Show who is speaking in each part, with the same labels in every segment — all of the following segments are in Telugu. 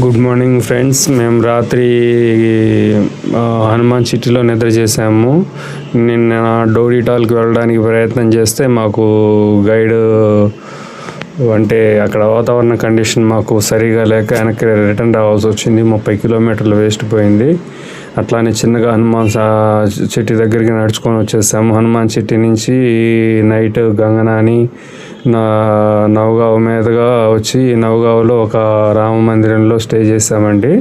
Speaker 1: Good morning friends. మేము రాత్రి హనుమాన్ సిటీలో నిద్ర చేసాము. నిన్న డోడిటాల్కి వెళ్ళడానికి ప్రయత్నం చేస్తే మాకు గైడ్ అంటే అక్కడ వాతావరణ కండిషన్ మాకు సరిగా లేక వెనక్కి రిటర్న్ రావాల్సి వచ్చింది. 30 కిలోమీటర్లు వేస్ట్ పోయింది. అట్లానే చిన్నగా హనుమాన్ సిటీ దగ్గరికి నడుచుకొని వచ్చేసాము. హనుమాన్ సిటీ నుంచి నైట్ గంగనాని నవగావ్ మీదుగా వచ్చి నవగావ్లో ఒక రామ మందిరంలో స్టే చేసామండి.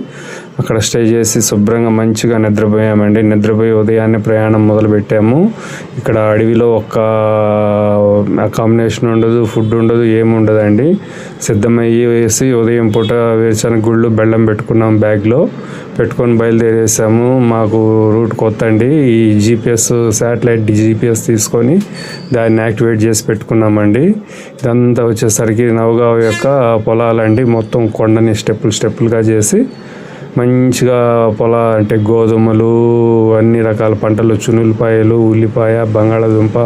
Speaker 1: అక్కడ స్టే చేసి శుభ్రంగా మంచిగా నిద్రపోయామండి. నిద్రపోయి ఉదయాన్నే ప్రయాణం మొదలుపెట్టాము. ఇక్కడ అడవిలో ఒక్క అకామిడేషన్ ఉండదు, ఫుడ్ ఉండదు, ఏముండదండి. సిద్ధమయ్యి వేసి ఉదయం పూట వేరుశనగ గుళ్ళు బెల్లం పెట్టుకున్నాం, బ్యాగ్లో పెట్టుకొని బయలుదేరేసాము. మాకు రూట్ కొత్త అండి. ఈ జీపీఎస్ శాటిలైట్ జీపీఎస్ తీసుకొని దాన్ని యాక్టివేట్ చేసి పెట్టుకున్నామండి. ఇదంతా వచ్చేసరికి నవగావ్ యొక్క పొలాలండి. మొత్తం కొండని స్టెప్పులుగా చేసి మంచిగా అంటే గోధుమలు, అన్ని రకాల పంటలు, చునులపాయలు, ఉల్లిపాయ, బంగాళాదుంప,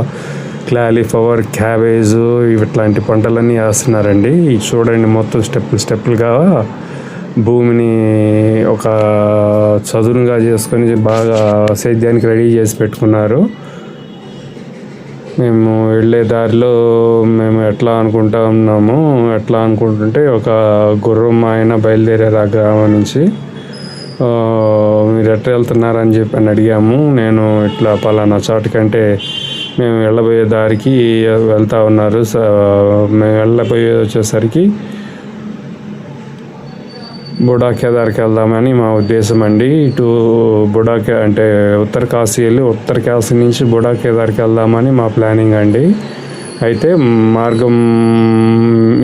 Speaker 1: క్లాలీఫ్లవర్, క్యాబేజు ఇట్లాంటి పంటలన్నీ వేస్తున్నారండి. ఇది చూడండి, మొత్తం స్టెప్పులుగా భూమిని ఒక చదునుగా చేసుకొని బాగా సేద్యానికి రెడీ చేసి పెట్టుకున్నారు. మేము వెళ్ళే దారిలో మేము ఎట్లా అనుకుంటుంటే ఒక గుర్రం ఆయన బయలుదేరారు ఆ గ్రామం నుంచి. మీరు ఎట్లా వెళ్తున్నారని చెప్పి అడిగాము. నేను ఇట్లా పలానా చోటుకంటే మేము వెళ్ళబోయే దారికి వెళ్తూ ఉన్నారు. మేము వెళ్ళబోయేది వచ్చేసరికి బుడా కేదార్కి వెళ్దామని మా ఉద్దేశం అండి. ఇటు అంటే ఉత్తర కాశీ వెళ్ళి ఉత్తర కాశీ నుంచి బుడా కేదార్కి వెళ్దామని మా ప్లానింగ్ అండి. అయితే మార్గం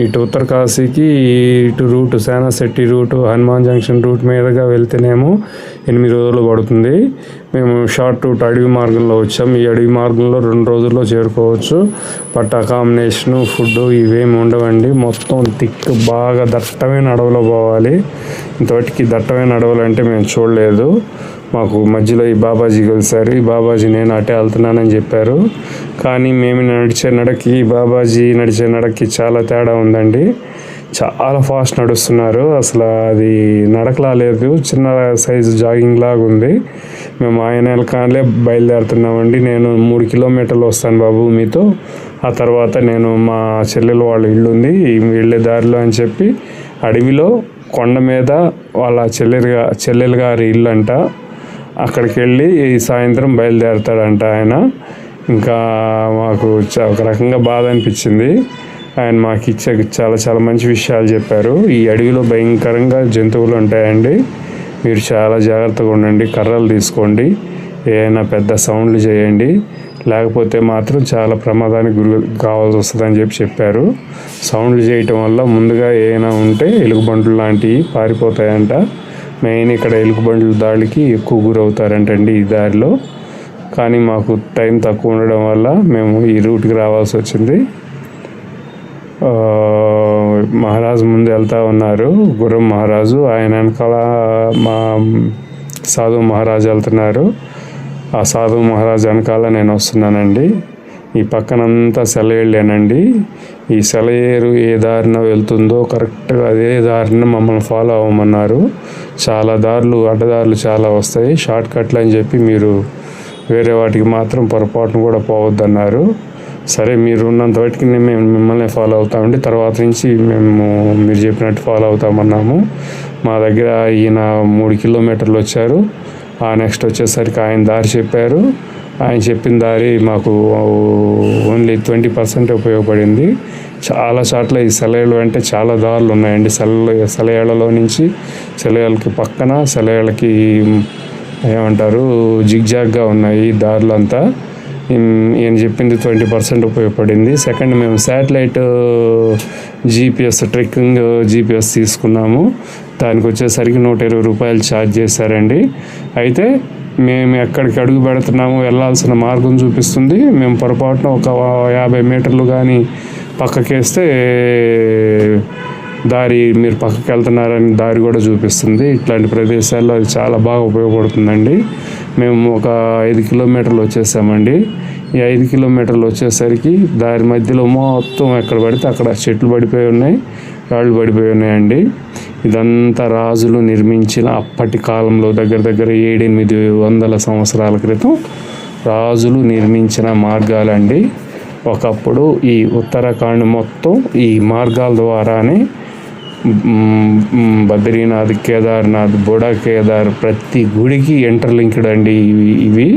Speaker 1: ఇటు ఉత్తర కాశీకి ఇటు route Senashetti route, Hanuman junction route మీదుగా వెళ్తేనేమో 8 రోజులు పడుతుంది. మేము షార్ట్ రూట్ అడవి మార్గంలో వచ్చాం. ఈ అడవి మార్గంలో 2 రోజుల్లో చేరుకోవచ్చు. బట్ అకామిడేషను, ఫుడ్ ఇవేమి ఉండవండి. మొత్తం బాగా దట్టమైన అడవిలో పోవాలి. ఇంతవరకు దట్టమైన అడవులు అంటే మేము చూడలేదు. మాకు మధ్యలో ఈ బాబాజీ కలిసారు. ఈ బాబాజీ నేను అటే వెళ్తున్నానని చెప్పారు. కానీ మేము నడిచే నడకి బాబాజీ నడిచే నడకి చాలా తేడా ఉందండి. చాలా ఫాస్ట్ నడుస్తున్నారు. అసలు అది నడకలా లేదు, చిన్న సైజు జాగింగ్ లాగా ఉంది. మేము ఆయన వెనకాలే బయలుదేరుతున్నామండి. నేను 3 కిలోమీటర్లు వస్తాను బాబు మీతో, ఆ తర్వాత నేను మా చెల్లెలు వాళ్ళ ఇల్లు ఉంది వెళ్ళే దారిలో అని చెప్పి అడవిలో కొండ మీద వాళ్ళ చెల్లెలు గారి ఇల్లు అంట. అక్కడికి వెళ్ళి సాయంత్రం బయలుదేరుతాడంట ఆయన. ఇంకా మాకు ఒక రకంగా బాధ అనిపించింది. ఆయన మాకు చాలా మంచి విషయాలు చెప్పారు. ఈ అడవిలో భయంకరంగా జంతువులు ఉంటాయండి. మీరు చాలా జాగ్రత్తగా ఉండండి. కర్రలు తీసుకోండి, ఏమైనా పెద్ద సౌండ్లు చేయండి, లేకపోతే మాత్రం చాలా ప్రమాదానికి గురి కావాల్సి వస్తుందని చెప్పారు. సౌండ్లు చేయటం వల్ల ముందుగా ఏమైనా ఉంటే ఎలుగుబంట్లు లాంటివి పారిపోతాయంట. మెయిన్ ఇక్కడ ఎలుగుబంట్ల దాడికి ఎక్కువ గురవుతారంటండి ఈ దారిలో. కానీ మాకు టైం తక్కువ ఉండడం వల్ల మేము ఈ రూట్కి రావాల్సి వచ్చింది. మహారాజు ముందు వెళ్తూ ఉన్నారు, గుర్రం మహారాజు. ఆయన వెనకాల మా సాధు మహారాజు వెళ్తున్నారు. ఆ సాధు మహారాజు వెనకాల నేను వస్తున్నానండి. ఈ పక్కనంతా సెలయేళ్ళేనండి. ఈ సెలయేరు ఏ దారిన వెళ్తుందో కరెక్ట్గా అదే దారిన మమ్మల్ని ఫాలో అవ్వమన్నారు. చాలా దారులు, అడ్డదారులు చాలా వస్తాయి. షార్ట్ కట్లు అని చెప్పి మీరు వేరే వాటికి మాత్రం పొరపాటును కూడా పోవద్దన్నారు. సరే, మీరు ఉన్నంత వాటికి మేము మిమ్మల్ని ఫాలో అవుతామండి. తర్వాత నుంచి మేము మీరు చెప్పినట్టు ఫాలో అవుతామన్నాము. మా దగ్గర ఈయన 3 కిలోమీటర్లు వచ్చారు. ఆ నెక్స్ట్ వచ్చేసరికి ఆయన దారి చెప్పారు. ఆయన చెప్పిన దారి మాకు ఓన్లీ 20% ఉపయోగపడింది. చాలా చోట్ల ఈ సెలయేళ్ళు అంటే చాలా దారులు ఉన్నాయండి. సెలయేళ్లలో నుంచి సెలయేళ్ళకి పక్కన సెలయేళ్ళకి ఏమంటారు జిగ్జాగ్గా ఉన్నాయి దారులంతా. ఈయన చెప్పింది 20% ఉపయోగపడింది. సెకండ్, మేము శాటిలైట్ జీపీఎస్ ట్రెక్కింగ్ జీపీఎస్ తీసుకున్నాము. దానికి వచ్చేసరికి 120 రూపాయలు ఛార్జ్ చేశారండి. అయితే మేము ఎక్కడికి అడుగు పెడుతున్నాము, వెళ్ళాల్సిన మార్గం చూపిస్తుంది. మేము పొరపాటున ఒక 50 మీటర్లు కానీ పక్కకేస్తే దారి మీరు పక్కకి వెళ్తున్నారని దారి కూడా చూపిస్తుంది. ఇట్లాంటి ప్రదేశాల్లో అది చాలా బాగా ఉపయోగపడుతుందండి. మేము ఒక 5 కిలోమీటర్లు వచ్చేసామండి. ఈ 5 కిలోమీటర్లు వచ్చేసరికి దారి మధ్యలో మొత్తం ఎక్కడ పడితే అక్కడ చెట్లు పడిపోయి ఉన్నాయి, రాళ్ళు పడిపోయి ఉన్నాయండి. ఈ ఇదంతా రాజులు నిర్మించిన అప్పటి కాలంలో దగ్గర దగ్గర 700-800 సంవత్సరాల క్రితం రాజులు నిర్మించిన మార్గాలండి. ఒకప్పుడు ఈ ఉత్తరాఖండ్ మొత్తం ఈ మార్గాల ద్వారానే బద్రీనాథ్, కేదార్నాథ్, బుడా కేదార్ ప్రతి గుడికి ఇంటర్లింక్డ్ అండి ఇవి.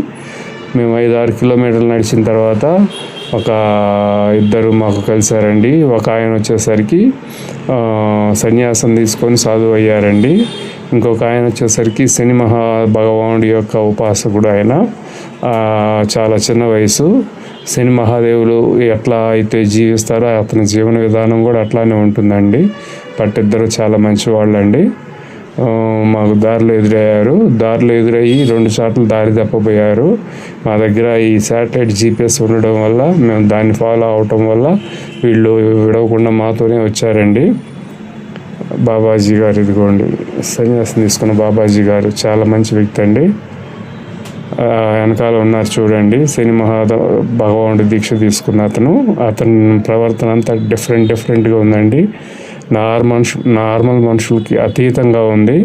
Speaker 1: మేము 5-6 కిలోమీటర్లు నడిచిన తర్వాత ఒక ఇద్దరు మాకు కలిసారండి. ఒక ఆయన వచ్చేసరికి సన్యాసం తీసుకొని సాధువు అయ్యారండి. ఇంకొక ఆయన వచ్చేసరికి శని మహాభగవానుడి యొక్క ఉపాసకుడు. ఆయన చాలా చిన్న వయసు. శని మహాదేవులు ఎట్లా అయితే జీవిస్తారో అతని జీవన విధానం కూడా అట్లానే ఉంటుందండి. బట్ ఇద్దరు చాలా మంచి వాళ్ళండి. మాకు దారిలో ఎదురయ్యి 2 సార్లు దారి తప్పబోయారు. మా దగ్గర ఈ శాటిలైట్ GPS ఉండడం వల్ల మేము దాన్ని ఫాలో అవటం వల్ల వీళ్ళు విడవకుండా మాతోనే వచ్చారండి. బాబాజీ గారు, ఇదిగోండి సన్యాసం తీసుకున్న బాబాజీ గారు చాలా మంచి వ్యక్తి అండి. వెనకాల ఉన్నారు చూడండి, శని భగవానుడి దీక్ష తీసుకున్న అతని ప్రవర్తన అంతా డిఫరెంట్గా ఉందండి. నార్మల్ మనుషులకి అతీతంగా ఉంది.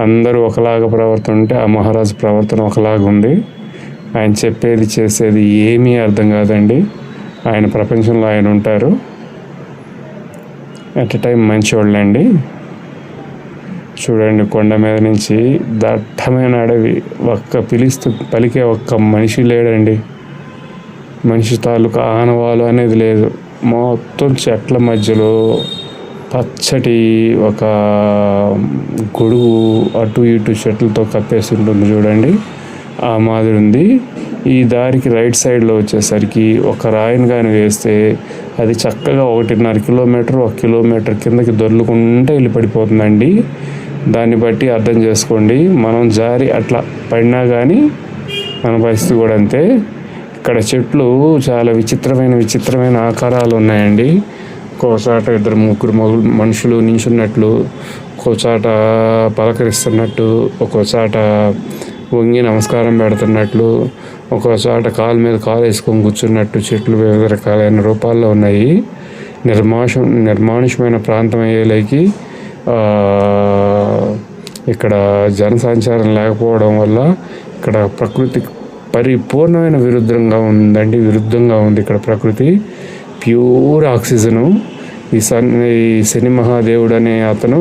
Speaker 1: అందరూ ఒకలాగా ప్రవర్తన ఉంటే ఆ మహారాజు ప్రవర్తన ఒకలాగా ఉంది. ఆయన చెప్పేది చేసేది ఏమీ అర్థం కాదండి. ఆయన ప్రపంచంలో ఆయన ఉంటారు. అట్ ఎ టైం మంచివాళ్ళండి. చూడండి, కొండ మీద నుంచి దట్టమైన అడవి, పలికే ఒక్క మనిషి లేడండి. మనిషి తాలూకా ఆనవాలు అనేది లేదు. మొత్తం చెట్ల మధ్యలో పచ్చటి ఒక గొడుగు అటు ఇటు చెట్లతో కప్పేసి ఉంటుంది చూడండి, ఆ మాదిరి ఉంది. ఈ దారికి రైట్ సైడ్లో వచ్చేసరికి ఒక రాయిని కానీ వేస్తే అది చక్కగా 1.5 కిలోమీటర్ 1 కిలోమీటర్ కిందకి దొర్లుకుంటే వెళ్ళి పడిపోతుందండి. దాన్ని బట్టి అర్థం చేసుకోండి, మనం జారి అట్లా పడినా కానీ మన పరిస్థితి కూడా అంతే. ఇక్కడ చెట్లు చాలా విచిత్రమైన ఆకారాలు ఉన్నాయండి. ఒక్కోసాట 2-3 మనుషులు నించున్నట్లు, ఒక్కోసాట పలకరిస్తున్నట్టు, ఒక్కోసాట వంగి నమస్కారం పెడుతున్నట్లు, ఒక్కోసాట కాలు మీద కాలు వేసుకొని కూర్చున్నట్టు చెట్లు వివిధ రకాలైన రూపాల్లో ఉన్నాయి. నిర్మానుష్యమైన ప్రాంతం అయ్యేలేకి ఇక్కడ జనసంచారం లేకపోవడం వల్ల ఇక్కడ ప్రకృతి పరిపూర్ణమైన విరుద్ధంగా ఉంది. ఇక్కడ ప్రకృతి ప్యూర్ ఆక్సిజను. ఈ శని మహాదేవుడు అనే అతను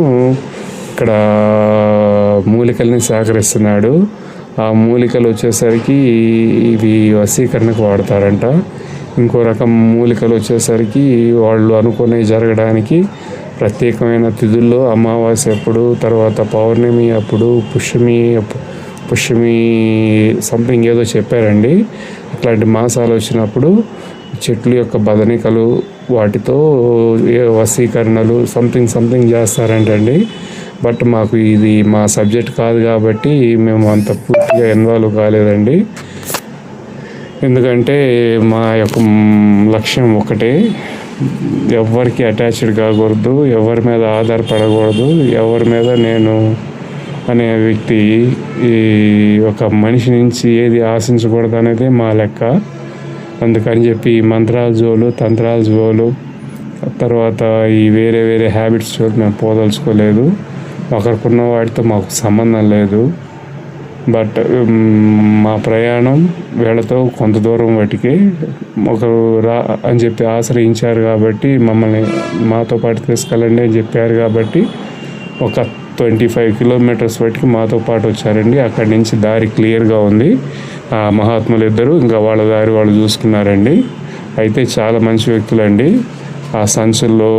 Speaker 1: ఇక్కడ మూలికల్ని సేకరిస్తున్నాడు. ఆ మూలికలు వచ్చేసరికి ఇవి వశీకరణకు వాడతారంట. ఇంకో రకం మూలికలు వచ్చేసరికి వాళ్ళు అనుకునే జరగడానికి ప్రత్యేకమైన తిథుల్లో, అమావాస్య అప్పుడు, తర్వాత పౌర్ణమి అప్పుడు, పుష్యమి సంథింగ్ ఏదో చెప్పారండి. అట్లాంటి మాసాలు వచ్చినప్పుడు చెట్ల యొక్క బదనికలు వాటితో వశీకరణలు సంథింగ్ చేస్తారంటండి. బట్ మాకు ఇది మా సబ్జెక్ట్ కాదు కాబట్టి మేము అంత పూర్తిగా ఇన్వాల్వ్ కాలేదండి. ఎందుకంటే మా యొక్క లక్ష్యం ఒకటే, ఎవరికి అటాచ్డ్ కాకూడదు, ఎవరి మీద ఆధారపడకూడదు, ఎవరి మీద నేను అనే వ్యక్తి ఈ ఒక మనిషి నుంచి ఏది ఆశించకూడదు అనేది మా లెక్క. అందుకని చెప్పి మంత్రాల జోలు, తంత్రాల జోలు, తర్వాత ఈ వేరే హ్యాబిట్స్ జోలు మేము పోదలుచుకోలేదు. ఒకరికున్న వాటితో మాకు సంబంధం లేదు. బట్ మా ప్రయాణం వీళ్ళతో కొంత దూరం వాటికి ఒకరు అని చెప్పి ఆశ్రయించారు కాబట్టి మమ్మల్ని మాతో పాటు తీసుకెళ్ళండి అని చెప్పారు కాబట్టి ఒక 25 కిలోమీటర్స్ వాటికి మాతో పాటు వచ్చారండి. అక్కడి నుంచి దారి క్లియర్గా ఉంది. ఆ మహాత్ములు ఇద్దరు ఇంకా వాళ్ళ దారి వాళ్ళు చూసుకున్నారండి. అయితే చాలా మంచి వ్యక్తులండి. ఆ సంచుల్లో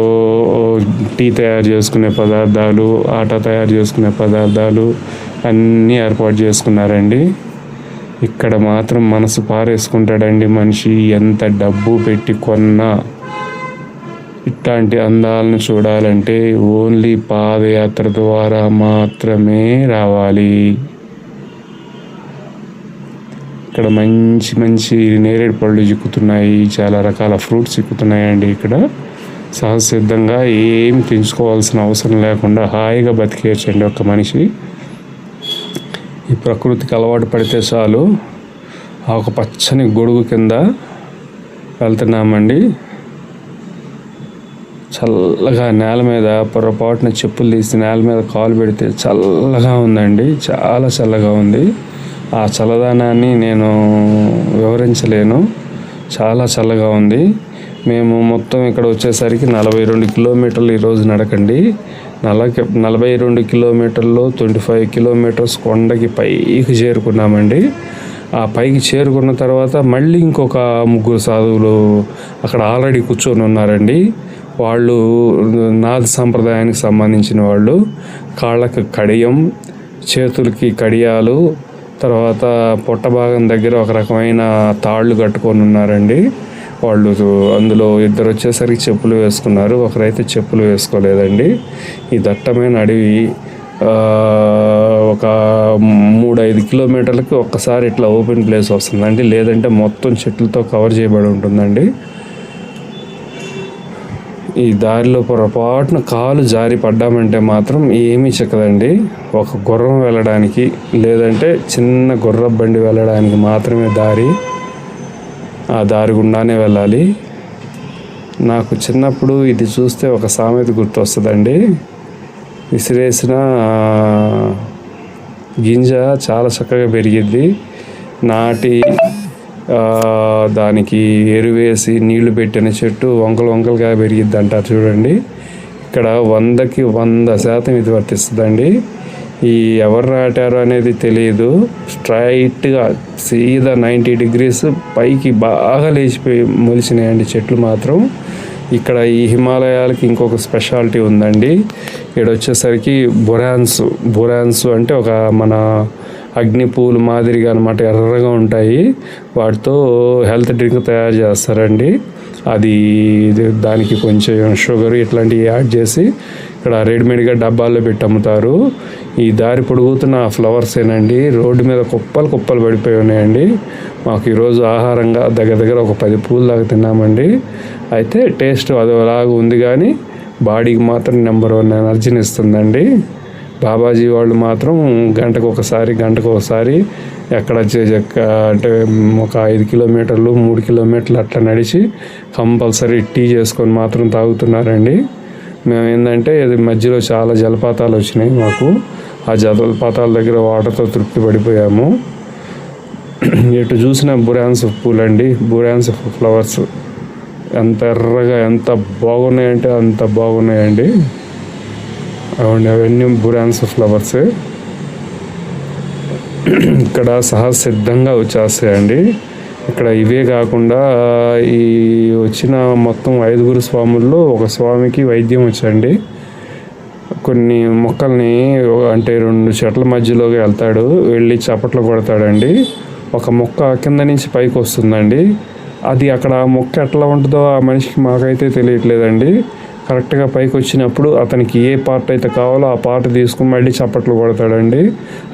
Speaker 1: టీ తయారు చేసుకునే పదార్థాలు, ఆట తయారు చేసుకునే పదార్థాలు అన్నీ ఏర్పాటు చేసుకున్నారండి. ఇక్కడ మాత్రం మనసు పారేసుకుంటాడండి మనిషి. ఎంత డబ్బు పెట్టి కొన్నా ఇట్లాంటి అందాలను చూడాలంటే ఓన్లీ పాదయాత్ర ద్వారా మాత్రమే రావాలి. ఇక్కడ మంచి నేరేడు పళ్ళు చిక్కుతున్నాయి, చాలా రకాల ఫ్రూట్స్ చిక్కుతున్నాయండి. ఇక్కడ సహజసిద్ధంగా ఏమి పెంచుకోవాల్సిన అవసరం లేకుండా హాయిగా బతికేయచ్చండి ఒక మనిషి. ఈ ప్రకృతికి అలవాటు పడితే చాలు. ఒక పచ్చని గొడుగు కింద వెళ్తున్నామండి. చల్లగా నేల మీద పొరపాటున చెప్పులు తీసి నేల మీద కాలు పెడితే చల్లగా ఉందండి, చాలా చల్లగా ఉంది. ఆ చల్లదనాన్ని నేను వివరించలేను, చాలా చల్లగా ఉంది. మేము మొత్తం ఇక్కడ వచ్చేసరికి 42 కిలోమీటర్లు ఈరోజు నడకండి. 42 కిలోమీటర్లు 25 కిలోమీటర్స్ కొండకి పైకి చేరుకున్నామండి. ఆ పైకి చేరుకున్న తర్వాత మళ్ళీ ఇంకొక 3 సాధువులు అక్కడ ఆల్రెడీ కూర్చొని ఉన్నారండి. వాళ్ళు నాథ సాంప్రదాయానికి సంబంధించిన వాళ్ళు. కాళ్ళకి కడియం, చేతులకి కడియాలు, తర్వాత పొట్ట భాగం దగ్గర ఒక రకమైన తాళ్ళు కట్టుకొని ఉన్నారండి. వాళ్ళు అందులో ఇద్దరు వచ్చేసరికి చెప్పులు వేసుకున్నారు, ఒకరైతే చెప్పులు వేసుకోలేదండి. ఈ దట్టమైన అడవి ఒక 3-5 కిలోమీటర్లకి ఒక్కసారి ఇట్లా ఓపెన్ ప్లేస్ వస్తుందండి, లేదంటే మొత్తం చెట్లతో కవర్ చేయబడి ఉంటుందండి. ఈ దారిలో పొరపాటున కాలు జారి పడ్డామంటే మాత్రం ఏమీ చిక్కదండి. ఒక గుర్రం వెళ్ళడానికి, లేదంటే చిన్న గుర్ర బండి వెళ్ళడానికి మాత్రమే దారి. ఆ దారి గుండానే వెళ్ళాలి. నాకు చిన్నప్పుడు ఇది చూస్తే ఒక సామెత గుర్తొస్తుందండి. విసిరేసిన గింజ చాలా చక్కగా పెరిగిద్ది, నాటి దానికి ఎరువేసి నీళ్లు పెట్టిన చెట్టు వంకలుగా పెరిగిద్ది అంటారు చూడండి. ఇక్కడ 100కి 100% ఇది వర్తిస్తుందండి. ఈ ఎవరు నాటారు అనేది తెలియదు, స్ట్రైట్గా సీదా 90 డిగ్రీస్ పైకి బాగా లేచిపోయి మొలిచినాయండి చెట్లు మాత్రం. ఇక్కడ ఈ హిమాలయాలకి ఇంకొక స్పెషాలిటీ ఉందండి. ఇక్కడ వచ్చేసరికి బొరాన్స్ అంటే ఒక మన అగ్ని పూలు మాదిరిగా అనమాట, ఎర్రగా ఉంటాయి. వాటితో హెల్త్ డ్రింక్ తయారు చేస్తారండి. అది దానికి కొంచెం షుగర్ ఇట్లాంటివి యాడ్ చేసి ఇక్కడ రెడీమేడ్గా డబ్బాల్లో పెట్టి అమ్ముతారు. ఈ దారి పొడుగుతున్న ఫ్లవర్సేనండి. రోడ్డు మీద కుప్పలు పడిపోయి ఉన్నాయండి. మాకు ఈరోజు ఆహారంగా దగ్గర ఒక 10 పూలు దాకా తిన్నామండి. అయితే టేస్ట్ అదోలాగా ఉంది, కానీ బాడీకి మాత్రం నెంబర్ 1 ఎనర్జీని ఇస్తుందండి. బాబాజీ వాళ్ళు మాత్రం గంటకు ఒకసారి ఎక్కడ అంటే ఒక 5 కిలోమీటర్లు 3 కిలోమీటర్లు అట్లా నడిచి కంపల్సరీ టీ చేసుకొని మాత్రం తాగుతున్నారండి. మేము ఏంటంటే ఇది మధ్యలో చాలా జలపాతాలు వచ్చినాయి మాకు. ఆ జలపాతాల దగ్గర వాటర్తో తృప్తి పడిపోయాము. ఎటు చూసిన బొరాన్స్ పూలండి, బొరాన్స్ ఫ్లవర్స్ ఎంత ఎర్రగా ఎంత బాగున్నాయంటే అంత బాగున్నాయండి. అవన్నీ బొరాన్స్ ఫ్లవర్స్ ఇక్కడ సహజసిద్ధంగా వచ్చేస్తాయండి. ఇక్కడ ఇవే కాకుండా ఈ వచ్చిన మొత్తం 5 స్వాముల్లో ఒక స్వామికి వైద్యం వచ్చండి. కొన్ని మొక్కల్ని అంటే 2 చెట్ల మధ్యలోకి వెళ్తాడు, వెళ్ళి చప్పట్లు కొడతాడండి. ఒక మొక్క కింద నుంచి పైకి వస్తుందండి. అది అక్కడ మొక్క ఎట్లా ఉంటుందో ఆ మనిషికి మాకైతే తెలియట్లేదండి. కరెక్ట్గా పైకి వచ్చినప్పుడు అతనికి ఏ పార్ట్ అయితే కావాలో ఆ పార్ట్ తీసుకుని మళ్ళీ చప్పట్లు కొడతాడండి.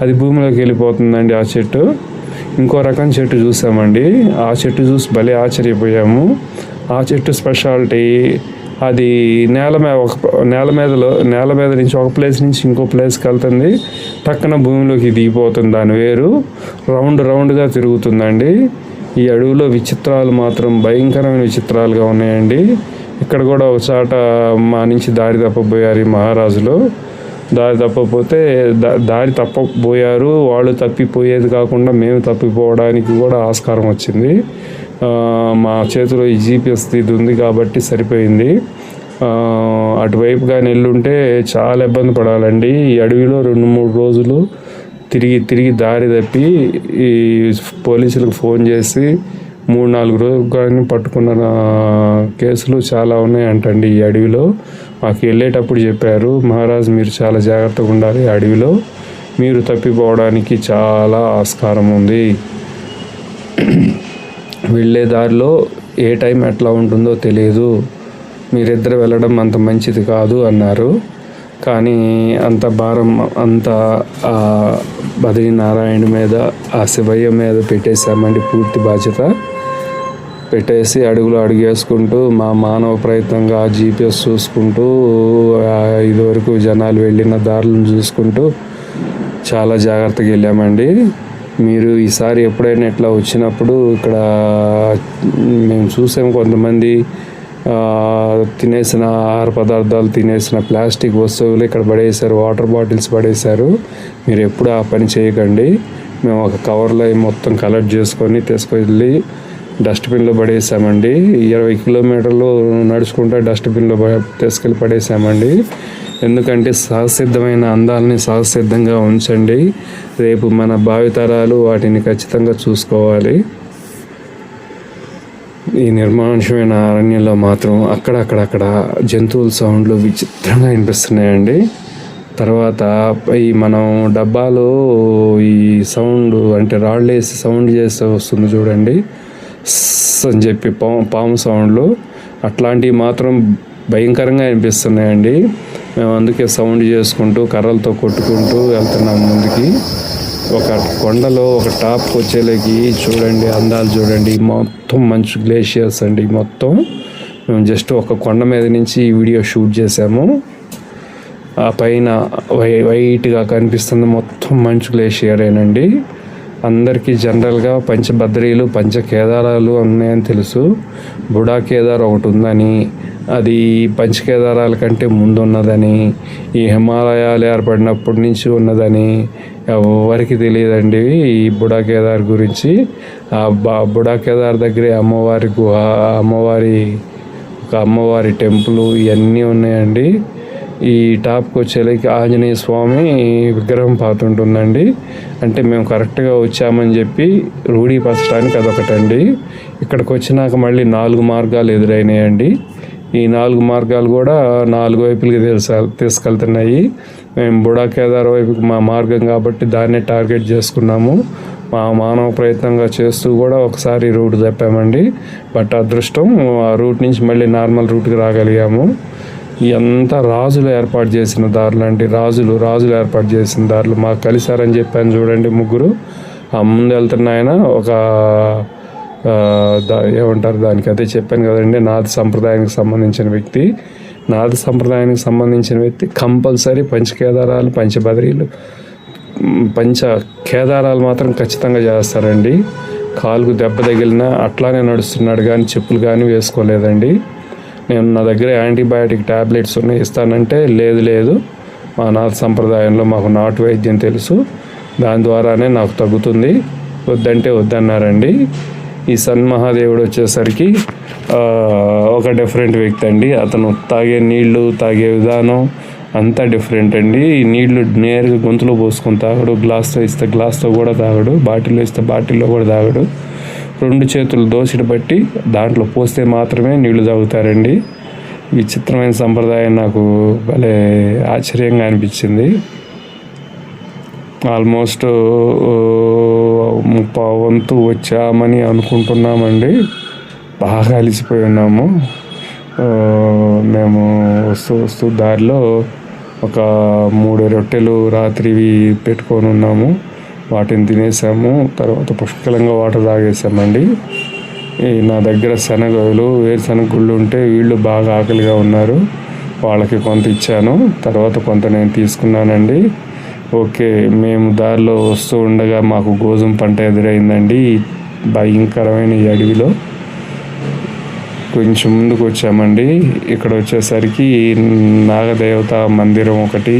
Speaker 1: అది భూమిలోకి వెళ్ళిపోతుందండి ఆ చెట్టు. ఇంకో రకం చెట్టు చూసామండి, ఆ చెట్టు చూసి భలే ఆశ్చర్యపోయాము. ఆ చెట్టు స్పెషాలిటీ అది నేల మీద నుంచి ఒక ప్లేస్ నుంచి ఇంకో ప్లేస్కి వెళ్తుంది, పక్కన భూమిలోకి దిగిపోతుంది. దాని వేరు రౌండ్గా తిరుగుతుందండి. ఈ అడవిలో విచిత్రాలు మాత్రం భయంకరమైన విచిత్రాలుగా ఉన్నాయండి. ఇక్కడ కూడా ఒక చాట మా నుంచి దారి తప్పబోయారు ఈ మహారాజులు. దారి తప్పపోతే దారి తప్పబోయారు, వాళ్ళు తప్పిపోయేది కాకుండా మేము తప్పిపోవడానికి కూడా ఆస్కారం వచ్చింది. మా చేతిలో ఈ జీపీఎస్ ఇది ఉంది కాబట్టి సరిపోయింది. అటువైపు కానీ వెళ్ళుంటే చాలా ఇబ్బంది పడాలండి. ఈ అడవిలో 2-3 రోజులు తిరిగి దారి తప్పి ఈ పోలీసులకు ఫోన్ చేసి 3-4 రోజులు కానీ పట్టుకున్న కేసులు చాలా ఉన్నాయంటండి ఈ అడవిలో. మాకు వెళ్ళేటప్పుడు చెప్పారు, మహారాజ్ మీరు చాలా జాగ్రత్తగా ఉండాలి, అడవిలో మీరు తప్పిపోవడానికి చాలా ఆస్కారం ఉంది. వెళ్ళే దారిలో ఏ టైం ఎట్లా ఉంటుందో తెలియదు, మీరిద్దరు వెళ్ళడం అంత మంచిది కాదు అన్నారు. కానీ అంత భారం అంతా బద్రీనారాయణ మీద, ఆ శివయ్య మీద పెట్టేశామండి. పూర్తి బాధ్యత పెట్టేసి అడుగులు వేసుకుంటూ మా మానవ ప్రయత్నంగా జీపీఎస్ చూసుకుంటూ ఇదివరకు జనాలు వెళ్ళిన దారులను చూసుకుంటూ చాలా జాగ్రత్తగా వెళ్ళామండి. మీరు ఈసారి ఎప్పుడైనా ఇట్లా వచ్చినప్పుడు ఇక్కడ మేము చూసాము కొంతమంది తినేసిన ఆహార పదార్థాలు, తినేసిన ప్లాస్టిక్ వస్తువులు ఇక్కడ పడేశారు, వాటర్ బాటిల్స్ పడేశారు. మీరు ఎప్పుడు ఆ పని చేయకండి. మేము ఒక కవర్లో మొత్తం కలెక్ట్ చేసుకొని తీసుకెళ్ళి డస్ట్బిన్లో పడేసామండి. 20 కిలోమీటర్లు నడుచుకుంటూ డస్ట్బిన్లో తీసుకెళ్ళి పడేసామండి. ఎందుకంటే సహసిద్ధమైన అందాలని సహసిద్ధంగా ఉంచండి. రేపు మన భావితరాలు వాటిని ఖచ్చితంగా చూసుకోవాలి. ఈ నిర్మానుష్యమైన అరణ్యంలో మాత్రం అక్కడక్కడ జంతువుల సౌండ్లు విచిత్రంగా వినిపిస్తున్నాయండి. తర్వాత ఈ మనం డబ్బాలో ఈ సౌండ్ అంటే రాళ్ళు వేసి సౌండ్ చేస్తే వస్తుంది చూడండి అని చెప్పి పాము సౌండ్లు, అట్లాంటివి మాత్రం భయంకరంగా అనిపిస్తున్నాయండి. మేము అందుకే సౌండ్ చేసుకుంటూ కర్రలతో కొట్టుకుంటూ వెళ్తున్నాం ముందుకి. ఒక కొండలో ఒక టాప్కి వచ్చేలాకి చూడండి, అందాలు చూడండి. మొత్తం మంచు గ్లేషియర్స్ అండి. మొత్తం మేము జస్ట్ ఒక కొండ మీద నుంచి ఈ వీడియో షూట్ చేసాము. ఆ పైన వైట్గా కనిపిస్తుంది మొత్తం మంచు గ్లేషియరేనండి. అందరికీ జనరల్గా పంచబద్రీలు, పంచకేదారాలు ఉన్నాయని తెలుసు. బుడా కేదార్ ఒకటి ఉందని, అది పంచకేదారాల కంటే ముందు ఉన్నదని, ఈ హిమాలయాలు ఏర్పడినప్పటి నుంచి ఉన్నదని ఎవరికి తెలియదండి ఈ బుడా కేదార్ గురించి. ఆ బుడా కేదార్ దగ్గరే అమ్మవారి గుహ, అమ్మవారి టెంపుల్ ఇవన్నీ ఉన్నాయండి. ఈ టాప్కి వచ్చేలాకి ఆంజనేయ స్వామి విగ్రహం పాతుంటుందండి. అంటే మేము కరెక్ట్గా వచ్చామని చెప్పి రూఢీపరచడానికి అదొకటండి. ఇక్కడికి వచ్చినాక మళ్ళీ 4 మార్గాలు ఎదురైనాయండి. ఈ 4 మార్గాలు కూడా 4 వైపులకి తీసుకెళ్తున్నాయి. మేము బుడా కేదార్ వైపుకి మా మార్గం కాబట్టి దాన్నే టార్గెట్ చేసుకున్నాము. మా మానవ ప్రయత్నంగా చేస్తూ కూడా ఒకసారి రూట్ తప్పామండి. బట్ అదృష్టం ఆ రూట్ నుంచి మళ్ళీ నార్మల్ రూట్కి రాగలిగాము. ఇదంతా రాజులు ఏర్పాటు చేసిన దారులు అండి. రాజులు ఏర్పాటు చేసిన దారులు మాకు కలిసారని చెప్పాను చూడండి. ముగ్గురు ఆ ముందు వెళ్తున్న ఆయన ఒక ఏమంటారు దానికి, అదే చెప్పాను కదండి, నాథ సంప్రదాయానికి సంబంధించిన వ్యక్తి. నాథ సంప్రదాయానికి సంబంధించిన వ్యక్తి కంపల్సరీ పంచకేదారాలు, పంచబద్రీలు, కేదారాలు మాత్రం ఖచ్చితంగా చేస్తారండి. కాలుకు దెబ్బ తగిలినా అట్లానే నడుస్తున్నాడు కానీ చెప్పులు కానీ వేసుకోలేదండి. నేను నా దగ్గర యాంటీబయాటిక్ ట్యాబ్లెట్స్ ఉన్నాయి ఇస్తానంటే లేదు మా నాథ సంప్రదాయంలో మాకు నాటు వైద్యం తెలుసు, దాని ద్వారానే నాకు తగ్గుతుంది, వద్దంటే వద్దన్నారండి. ఈ సన్మహాదేవుడు వచ్చేసరికి ఒక డిఫరెంట్ వ్యక్తి అండి. అతను తాగే నీళ్లు, తాగే విధానం అంతా డిఫరెంట్ అండి. ఈ నీళ్లు నేరుగా గొంతులో పోసుకొని తాగడు, గ్లాస్తో ఇస్తే గ్లాస్తో కూడా తాగడు, బాటిల్లో ఇస్తే బాటిల్లో కూడా తాగడు. 2 చేతులు దోసిడి బట్టి దాంట్లో పోస్తే మాత్రమే నీళ్లు తాగుతారండి. విచిత్రమైన సంప్రదాయం నాకు భలే ఆశ్చర్యంగా అనిపించింది. ఆల్మోస్ట్ 30 వంతు వచ్చామని అనుకుంటున్నామండి. బాగా అలిసిపోయి ఉన్నాము. మేము వస్తూ దారిలో ఒక 3 రొట్టెలు రాత్రివి పెట్టుకొని ఉన్నాము. వాటిని తినేసాము. తర్వాత పుష్కలంగా వాటర్ తాగేసామండి. నా దగ్గర వేరుశనగ గుళ్ళు ఉంటే వీళ్ళు బాగా ఆకలిగా ఉన్నారు, వాళ్ళకి కొంత ఇచ్చాను. తర్వాత కొంత నేను తీసుకున్నానండి. ఓకే, మేము దారిలో వస్తూ ఉండగా మాకు గోధుమ పంట ఎదురైందండి. భయంకరమైన ఈ అడవిలో కొంచెం ముందుకు వచ్చామండి. ఇక్కడ వచ్చేసరికి నాగదేవత మందిరం ఒకటి,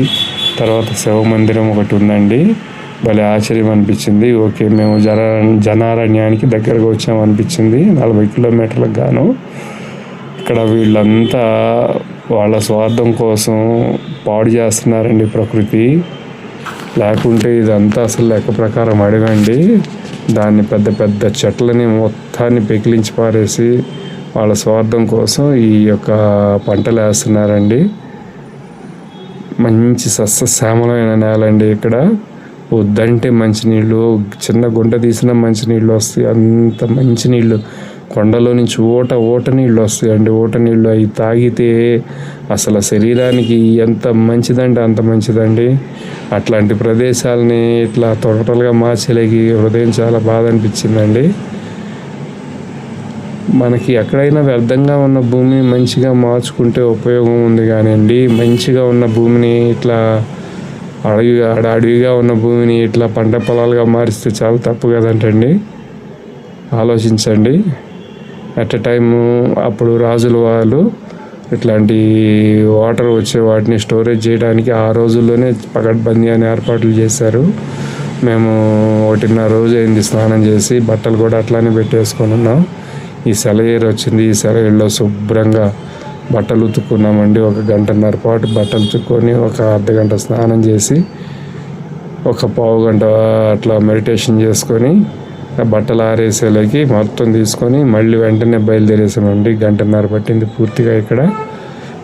Speaker 1: తర్వాత శివ మందిరం ఒకటి ఉందండి. భలే ఆశ్చర్యం అనిపించింది. ఓకే, మేము జనారణ్యానికి దగ్గరగా వచ్చామనిపించింది. 40 కిలోమీటర్లకు గాను. ఇక్కడ వీళ్ళంతా వాళ్ళ స్వార్థం కోసం పాడు చేస్తున్నారండి ప్రకృతి. లేకుంటే ఇదంతా అసలు లెక్క ప్రకారం అడగండి. దాన్ని పెద్ద చెట్లని మొత్తాన్ని పెకిలించి పారేసి వాళ్ళ స్వార్థం కోసం ఈ యొక్క పంటలు వేస్తున్నారండి. మంచి సస్యశ్యామలమైన నేల అండి. ఇక్కడ వద్దంటే మంచినీళ్ళు, చిన్న గుంట తీసిన మంచినీళ్ళు వస్తాయి. అంత మంచినీళ్ళు కొండలో నుంచి ఊట నీళ్ళు వస్తాయండి. ఊట నీళ్ళు అవి తాగితే అసలు శరీరానికి ఎంత మంచిదంటే అంత మంచిదండి. అట్లాంటి ప్రదేశాలని ఇట్లా టోటల్గా మార్చలేకి హృదయం చాలా బాధ అనిపించిందండి. మనకి ఎక్కడైనా వ్యర్థంగా ఉన్న భూమి మంచిగా మార్చుకుంటే ఉపయోగం ఉంది కానివ్వండి, మంచిగా ఉన్న భూమిని ఇట్లా అడవిగా ఉన్న భూమిని ఇట్లా పంట పొలాలుగా మారిస్తే చాలా తప్పు కదంటండి. ఆలోచించండి. అట్ ఎ టైము అప్పుడు రాజుల వాళ్ళు ఇట్లాంటి వాటర్ వచ్చే వాటిని స్టోరేజ్ చేయడానికి ఆ రోజుల్లోనే పకడ్బందీ అని ఏర్పాట్లు చేశారు. మేము 1.5 రోజు అయింది స్నానం చేసి, బట్టలు కూడా అట్లానే పెట్టేసుకొని ఉన్నాం. ఈ సెలయేరు వచ్చింది. ఈ సెలయేరులో శుభ్రంగా బట్టలు ఉతుక్కున్నామండి. 1 గంటన్నర పాటు బట్టలు ఉతుక్కొని, ఒక అర్ధగంట స్నానం చేసి, ఒక పావు గంట అట్లా మెడిటేషన్ చేసుకొని, బట్టలు ఆరేసేలోకి మొత్తం తీసుకొని మళ్ళీ వెంటనే బయలుదేరేసామండి. 1 గంటన్నర పట్టింది పూర్తిగా. ఇక్కడ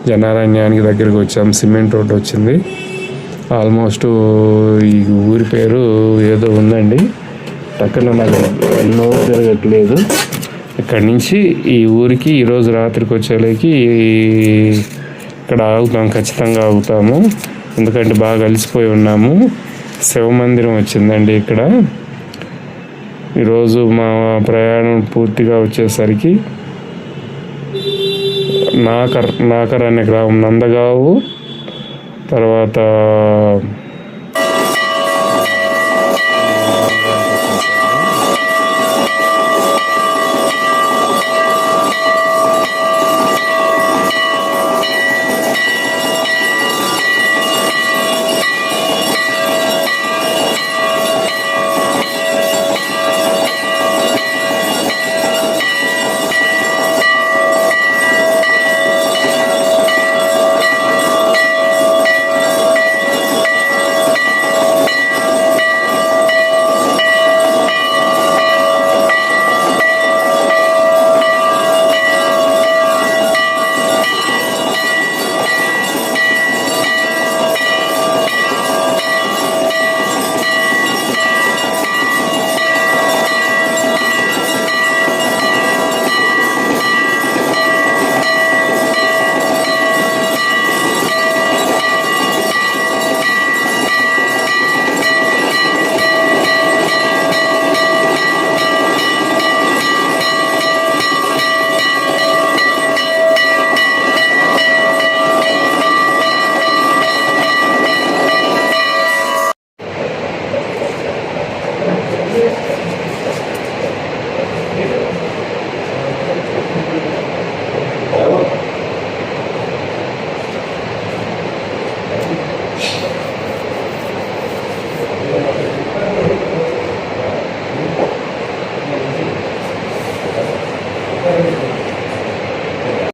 Speaker 1: జనారణ్యానికి దగ్గరికి వచ్చాం. సిమెంట్ రోడ్డు వచ్చింది. ఆల్మోస్ట్ ఈ ఊరి పేరు ఏదో ఉందండి, టక్కున నాకు నోరు తిరగట్లేదు. ఇక్కడి నుంచి ఈ ఊరికి ఈరోజు రాత్రికి వచ్చేలోకి ఇక్కడ ఆగుతాం, ఖచ్చితంగా ఆగుతాము. ఎందుకంటే బాగా అలసిపోయి ఉన్నాము. శివ మందిరం వచ్చిందండి ఇక్కడ. ఈరోజు మా ప్రయాణం పూర్తిగా వచ్చేసరికి నాకర్ అనే గ్రామం, నందగావు, తర్వాత